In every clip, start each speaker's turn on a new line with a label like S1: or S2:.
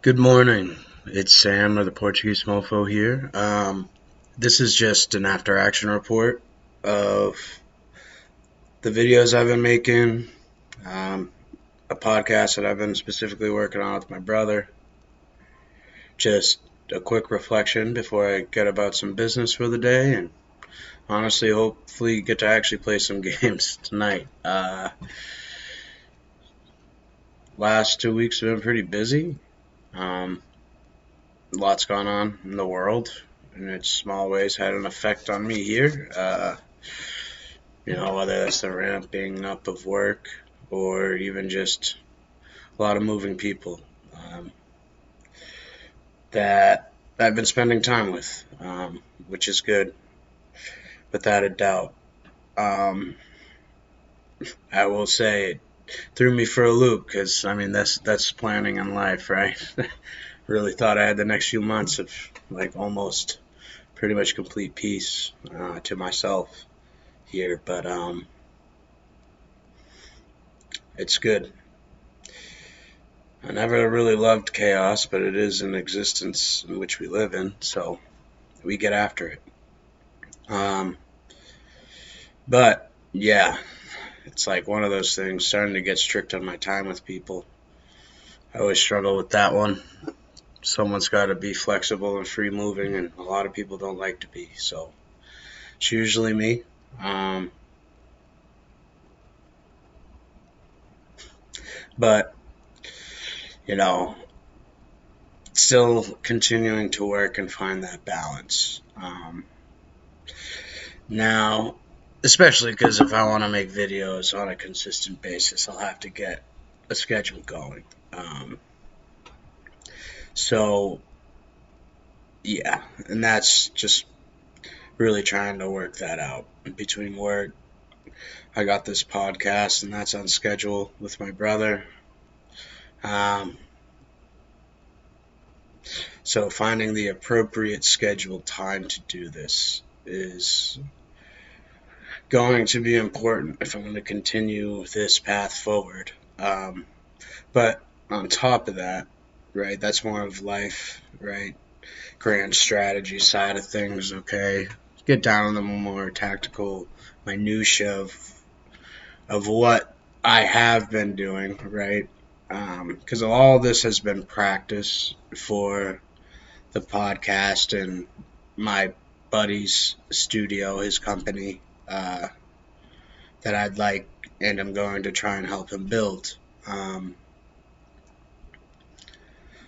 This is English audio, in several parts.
S1: Good morning. It's Sam of the Portuguese Mofo here. This is just an after action report of the videos I've been making, um, a podcast that I've been specifically working on with my brother. Just a quick reflection before I get about some business for the day, and honestly, hopefully, get to actually play some games tonight. Last 2 weeks have been pretty busy. Lots gone on in the world, and its small ways had an effect on me here. Whether that's the ramping up of work or even just a lot of moving people that I've been spending time with, which is good, without a doubt. I will say it threw me for a loop because that's planning in life, right? Really thought I had the next few months of like almost pretty much complete peace to myself here, but it's good. I never really loved chaos, but it is an existence in which we live in, so we get after it. But yeah, it's like one of those things, starting to get strict on my time with people. I always struggle with that one. Someone's got to be flexible and free moving, and a lot of people don't like to be, so it's usually me. But still continuing to work and find that balance. Now, especially because if I want to make videos on a consistent basis, I'll have to get a schedule going. So, yeah, and that's just really trying to work that out. Between work, I got this podcast, and that's on schedule with my brother. So finding the appropriate scheduled time to do this is going to be important if I'm going to continue this path forward. But on top of that, right, that's more of life, right, grand strategy side of things, okay? Get down on the more tactical minutia of what I have been doing, right? Because all this has been practice for the podcast and my buddy's studio, his company, that I'd like and I'm going to try and help him build.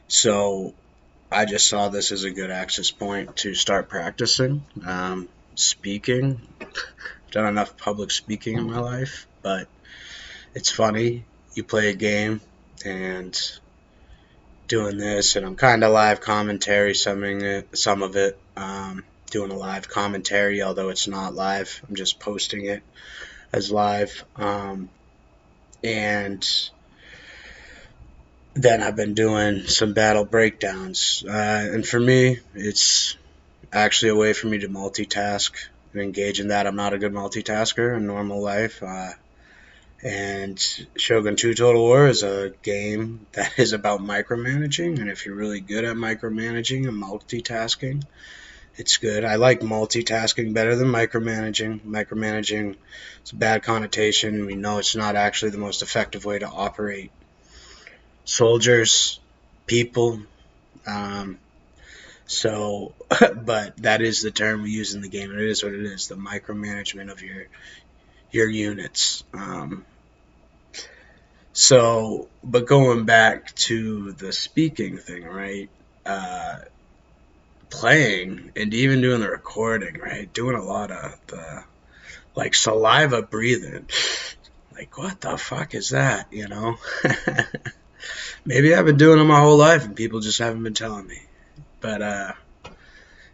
S1: So I just saw this as a good access point to start practicing speaking. I've done enough public speaking in my life, but it's funny. You play a game and doing this, and I'm kind of live commentary some of it. Doing a live commentary, although it's not live. I'm just posting it as live. And then I've been doing some battle breakdowns. And for me, it's actually a way for me to multitask and engage in that. I'm not a good multitasker in normal life. And Shogun 2 Total War is a game that is about micromanaging. And if you're really good at micromanaging and multitasking, it's good. I like multitasking better than micromanaging. Micromanaging is a bad connotation. We know it's not actually the most effective way to operate soldiers, people. But that is the term we use in the game, and it is what it is, the micromanagement of your units. But going back to the speaking thing, right? Playing and even doing the recording, right? Doing a lot of the saliva breathing. Like, what the fuck is that, Maybe I've been doing it my whole life and people just haven't been telling me. But,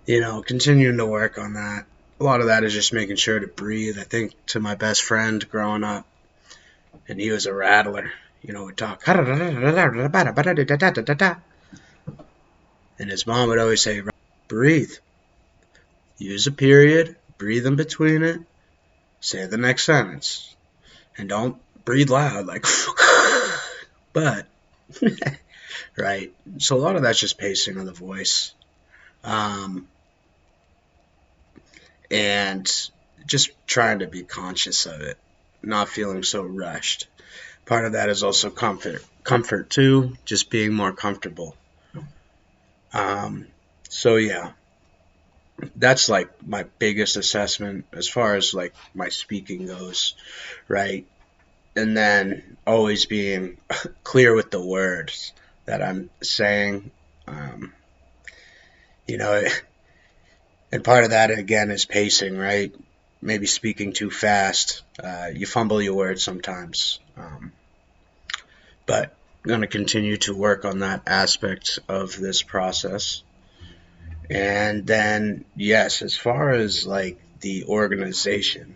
S1: continuing to work on that. A lot of that is just making sure to breathe. I think to my best friend growing up, and he was a rattler, would talk. And his mom would always say, breathe. Use a period, breathe in between it, say the next sentence. And don't breathe loud, like, but right? So a lot of that's just pacing of the voice, um, and just trying to be conscious of it, not feeling so rushed. Part of that is also comfort too, just being more comfortable. Um, so yeah, that's like my biggest assessment as far as like my speaking goes, right? And then always being clear with the words that I'm saying. Um, you know, and part of that again is pacing, right? Maybe speaking too fast. You fumble your words sometimes, but I'm going to continue to work on that aspect of this process. And then, yes, as far as like the organization,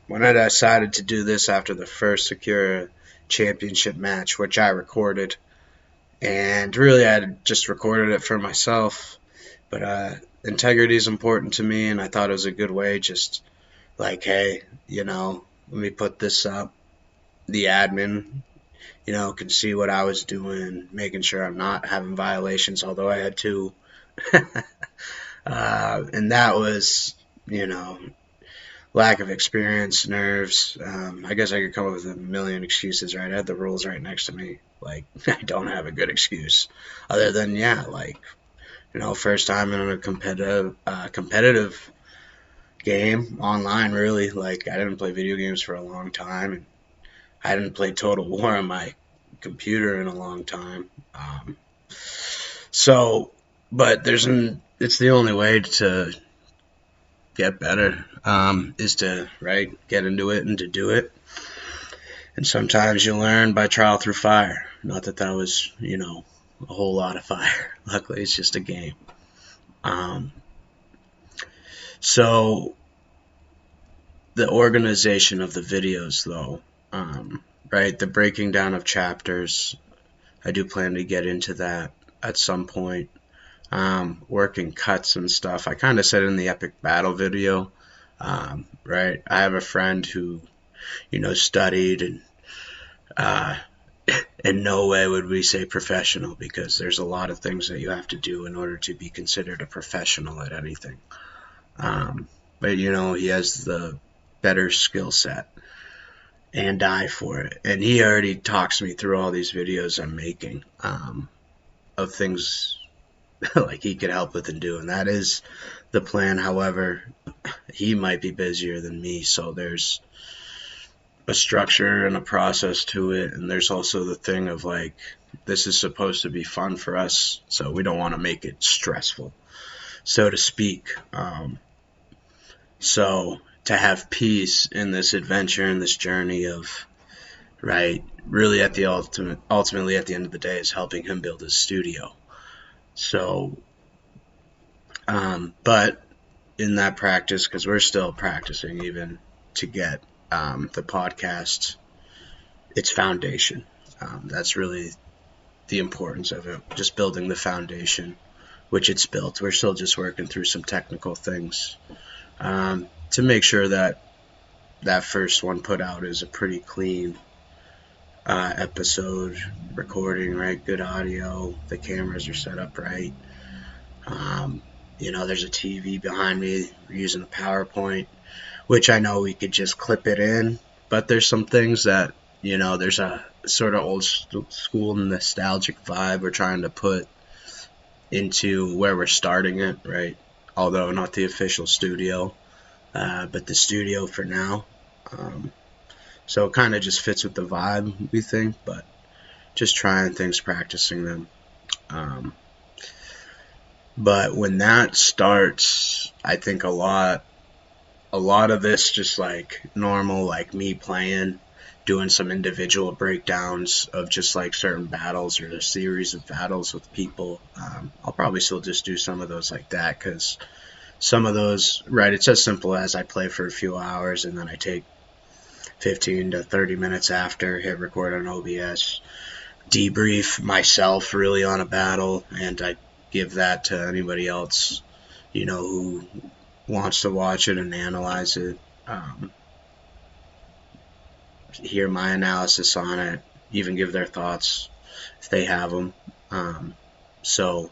S1: when I decided to do this after the first Secura championship match, which I recorded, and really I had just recorded it for myself, but integrity is important to me, and I thought it was a good way, just like, hey, let me put this up. The admin, can see what I was doing, making sure I'm not having violations, although I had two. And that was, you know, lack of experience, nerves. I guess I could come up with a million excuses, right? I had the rules right next to me. Like, I don't have a good excuse other than, yeah, like, first time in a competitive game online, really. Like, I didn't play video games for a long time, and I didn't play Total War on my computer in a long time. So, but it's the only way to get better, is to, right, get into it and to do it. And sometimes you learn by trial through fire. Not that that was, a whole lot of fire. Luckily, it's just a game. Um, so the organization of the videos, though, right, the breaking down of chapters, I do plan to get into that at some point. Working cuts and stuff. I kind of said in the epic battle video, right? I have a friend who, studied, and uh, in no way would we say professional, because there's a lot of things that you have to do in order to be considered a professional at anything. But he has the better skill set and eye for it, and he already talks me through all these videos I'm making, of things like he could help with and do, and that is the plan. However, he might be busier than me, so there's a structure and a process to it, and there's also the thing of like, this is supposed to be fun for us, so we don't want to make it stressful, so to speak. So to have peace in this adventure, in this journey of, right, really at the ultimately at the end of the day, is helping him build his studio. So but in that practice, because we're still practicing even to get the podcast its foundation. That's really the importance of it, just building the foundation, which it's built. We're still just working through some technical things to make sure that that first one put out is a pretty clean episode recording, right? Good audio, the cameras are set up right. There's a TV behind me. We're using a PowerPoint, which I know we could just clip it in, but there's some things that, there's a sort of old school nostalgic vibe we're trying to put into where we're starting it, right? Although not the official studio, but the studio for now. So it kind of just fits with the vibe, we think, but just trying things, practicing them. But when that starts, I think a lot of this just like normal, like me playing, doing some individual breakdowns of just like certain battles or a series of battles with people. I'll probably still just do some of those like that, because some of those, right, it's as simple as I play for a few hours and then I take 15 to 30 minutes after, hit record on OBS, debrief myself really on a battle, and I give that to anybody else, who wants to watch it and analyze it, hear my analysis on it, even give their thoughts. if they have them. So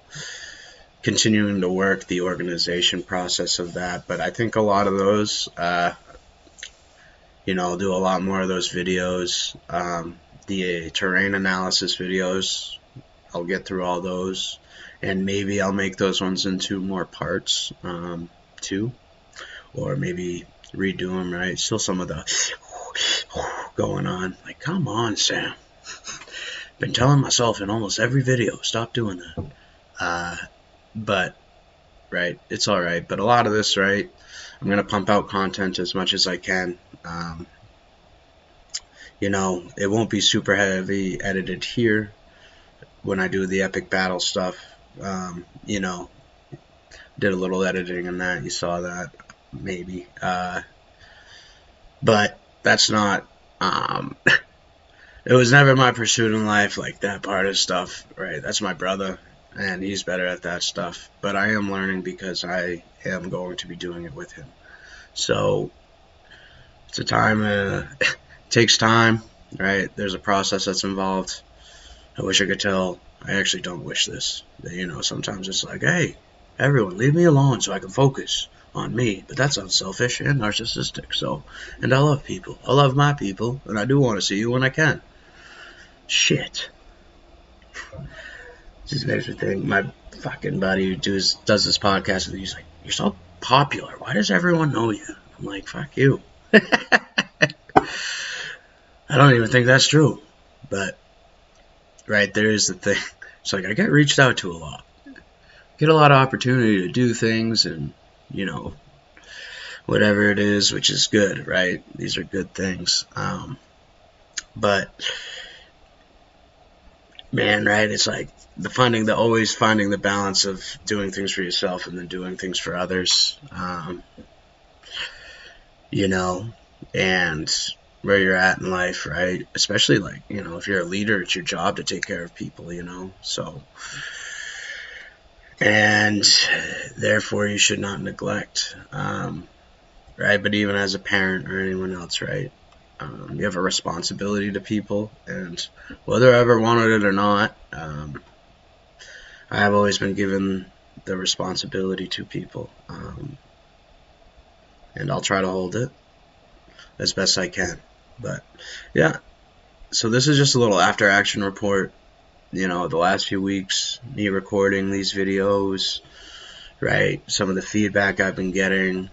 S1: continuing to work the organization process of that. But I think a lot of those, I'll do a lot more of those videos. The terrain analysis videos, I'll get through all those, and maybe I'll make those ones into more parts too, or maybe redo them, right? Still some of the going on. Like, come on, Sam. Been telling myself in almost every video, stop doing that. But, right, it's all right. But a lot of this, right, I'm going to pump out content as much as I can. It won't be super heavy edited here when I do the epic battle stuff. Did a little editing in that. You saw that, maybe. But that's not... it was never my pursuit in life, like that part of stuff, right? That's my brother, and he's better at that stuff. But I am learning because I am going to be doing it with him. So it's a time, it takes time, right? There's a process that's involved. I wish I could tell. I actually don't wish this. Sometimes it's like, hey, everyone, leave me alone so I can focus on me. But that sounds selfish and narcissistic. And I love people. I love my people, and I do want to see you when I can. Shit. This makes me think. My fucking buddy who does this podcast, and he's like, you're so popular. Why does everyone know you? I'm like, fuck you. I don't even think that's true. But, right, there is the thing. It's like I get reached out to a lot. Get a lot of opportunity to do things and, whatever it is, which is good, right? These are good things. But, man, right, it's like always finding the balance of doing things for yourself and then doing things for others. And where you're at in life, right? Especially like, if you're a leader, it's your job to take care of people, so, and therefore you should not neglect, right? But even as a parent or anyone else, right? You have a responsibility to people, and whether I ever wanted it or not, I have always been given the responsibility to people, and I'll try to hold it as best I can. But yeah, so this is just a little after action report. The last few weeks, me recording these videos, right? Some of the feedback I've been getting,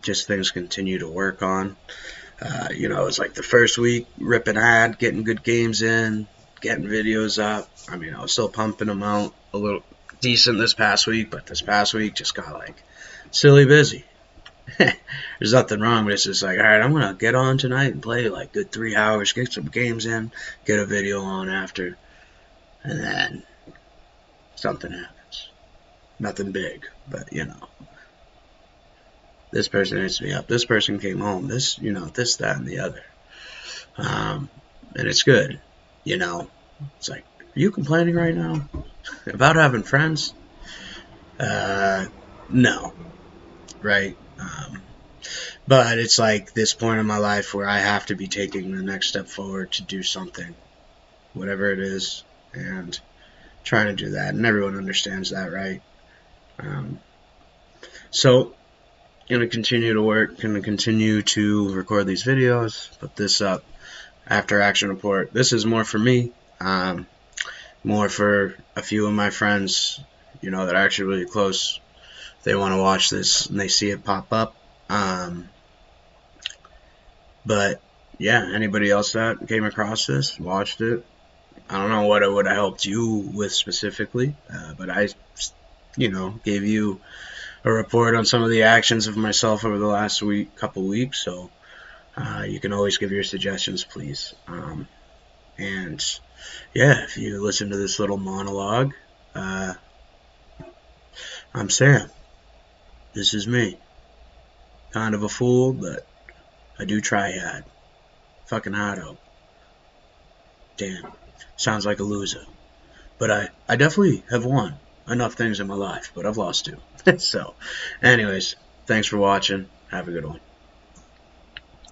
S1: just things continue to work on. It's like the first week, ripping ad, getting good games in, getting videos up. I was still pumping them out a little decent this past week, but this past week just got like silly busy. There's nothing wrong, but it's just like, all right, I'm gonna get on tonight and play like good 3 hours, get some games in, get a video on after, and then something happens. Nothing big, but this person hits me up, this person came home, this, this, that, and the other. And it's good, It's like, are you complaining right now about having friends? No, right? But it's like this point in my life where I have to be taking the next step forward to do something, whatever it is, and trying to do that. And everyone understands that, right? So, going to continue to work, going to continue to record these videos, put this up, after action report. This is more for me, more for a few of my friends, that are actually really close. They want to watch this and they see it pop up. But yeah, anybody else that came across this, watched it, I don't know what it would have helped you with specifically, but I, gave you a report on some of the actions of myself over the last couple weeks. So you can always give your suggestions, please. And yeah, if you listen to this little monologue, I'm Sam. This is me. Kind of a fool, but I do try hard. Fucking hard out. Damn. Sounds like a loser. But I definitely have won enough things in my life, but I've lost too. So, anyways, thanks for watching. Have a good one.